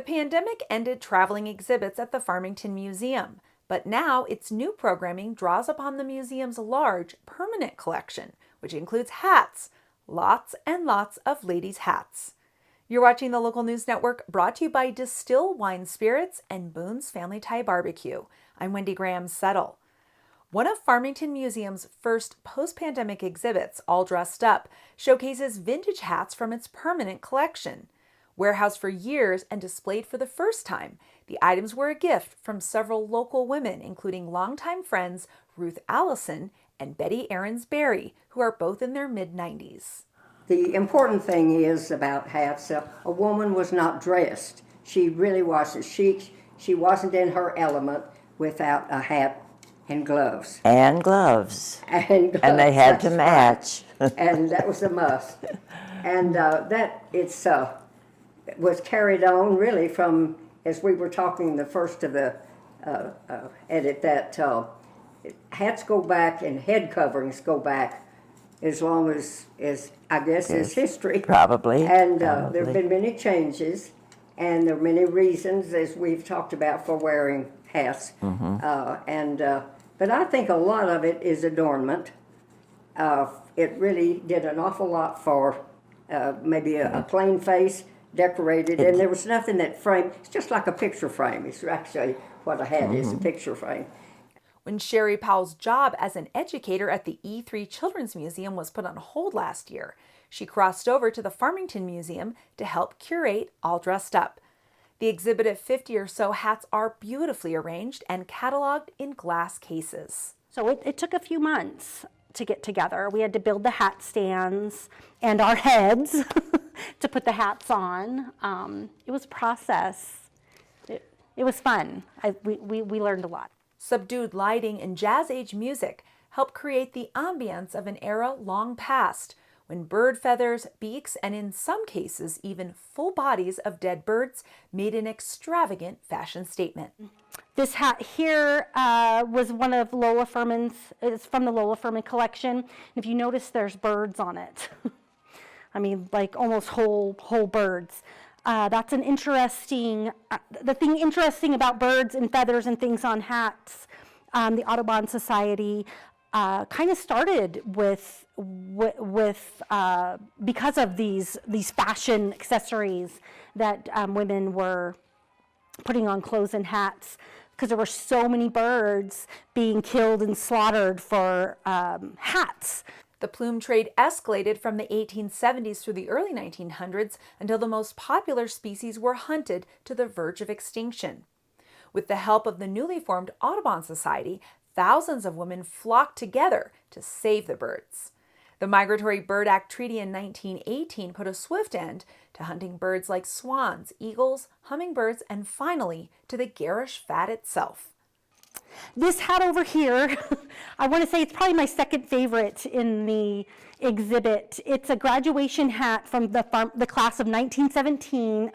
pandemic ended traveling exhibits at the Farmington Museum, but now its new programming draws upon the museum's large, permanent collection, which includes hats, lots and lots of ladies' hats. You're watching the Local News Network, brought to you by Distill Wine Spirits and Boone's Family Thai Barbecue. I'm Wendy Graham-Settle. One of Farmington Museum's first post-pandemic exhibits, All Dressed Up, showcases vintage hats from its permanent collection. Warehoused for years and displayed for the first time, the items were a gift from several local women, including longtime friends Ruth Allison and Betty Aarons Berry, who are both in their mid-90s. The important thing is about hats, a woman was not dressed. She really wasn't. She wasn't in her element without a hat and gloves. And gloves. And gloves. And they had to match. Right. And that was a must. And was carried on really from, as we were talking the first of the edit, that hats go back and head coverings go back as long as I guess, is history. Probably. And there have been many changes, and there are many reasons, as we've talked about, for wearing hats. Mm-hmm. But I think a lot of it is adornment. It really did an awful lot for maybe a plain face, decorated, and there was nothing that framed. It's just like a picture frame. It's actually what a hat is, a picture frame. When Sherry Powell's job as an educator at the E3 Children's Museum was put on hold last year, she crossed over to the Farmington Museum to help curate All Dressed Up. The exhibit of 50 or so hats are beautifully arranged and cataloged in glass cases. So it took a few months to get together. We had to build the hat stands and our heads to put the hats on. It was a process. It was fun. We learned a lot. Subdued lighting and jazz-age music help create the ambience of an era long past, when bird feathers, beaks, and in some cases even full bodies of dead birds made an extravagant fashion statement. This hat here was one of Lola Furman's. It's from the Lola Furman collection. If you notice, there's birds on it. I mean, like almost whole birds. That's an interesting, the thing interesting about birds and feathers and things on hats, the Audubon Society kind of started with because of these fashion accessories that women were putting on clothes and hats, because there were so many birds being killed and slaughtered for hats. The plume trade escalated from the 1870s through the early 1900s until the most popular species were hunted to the verge of extinction. With the help of the newly formed Audubon Society, thousands of women flocked together to save the birds. The Migratory Bird Act Treaty in 1918 put a swift end to hunting birds like swans, eagles, hummingbirds, and finally to the garish fat itself. This hat over here, I want to say it's probably my second favorite in the exhibit. It's a graduation hat from the class of 1917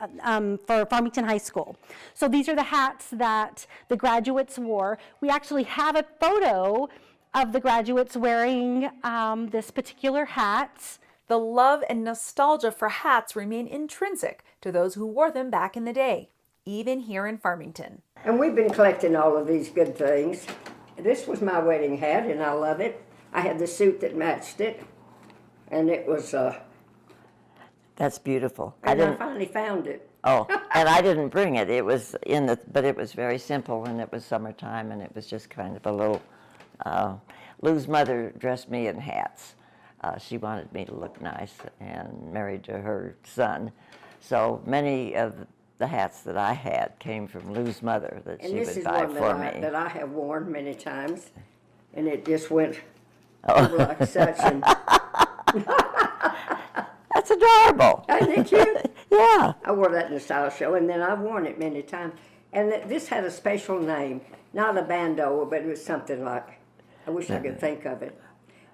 for Farmington High School. So these are the hats that the graduates wore. We actually have a photo of the graduates wearing this particular hat. The love and nostalgia for hats remain intrinsic to those who wore them back in the day, even here in Farmington. And we've been collecting all of these good things. This was my wedding hat, and I love it. I had the suit that matched it, and it was... That's beautiful. And I finally found it. Oh, and I didn't bring it. It was but it was very simple, and it was summertime, and it was just kind of a little... Lou's mother dressed me in hats. She wanted me to look nice and married to her son. So many of the hats that I had came from Lou's mother that she would buy for me. And this is one that I have worn many times, and it just went over like such. And that's adorable. Isn't it cute? Yeah. I wore that in the style show, and then I've worn it many times. And this had a special name, not a bandeau, but it was something like, I wish I could think of it.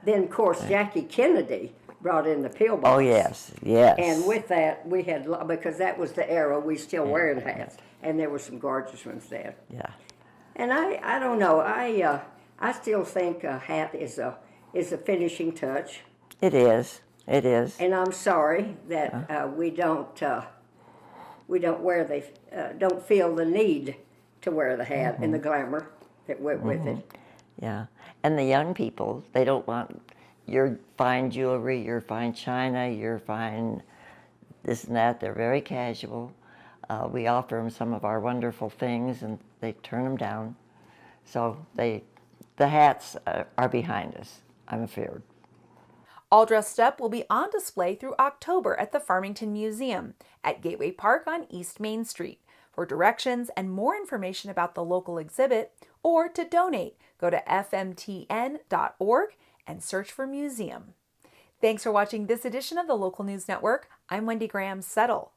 Then, of course, Jackie Kennedy brought in the pillbox. Oh, yes, yes. And with that, we had, because that was the era we still wearing hats, and there were some gorgeous ones there. Yeah. And I don't know, I still think a hat is a finishing touch. It is. It is. And I'm sorry that we don't we don't wear the don't feel the need to wear the hat and the glamour that went with it. Yeah. And the young people, they don't want your fine jewelry, your fine china, your fine this and that. They're very casual. We offer them some of our wonderful things, and they turn them down. So the hats are behind us, I'm afraid. All Dressed Up will be on display through October at the Farmington Museum at Gateway Park on East Main Street. For directions and more information about the local exhibit or to donate, go to fmtn.org and search for museum. Thanks for watching this edition of the Local News Network. I'm Wendy Graham Settle.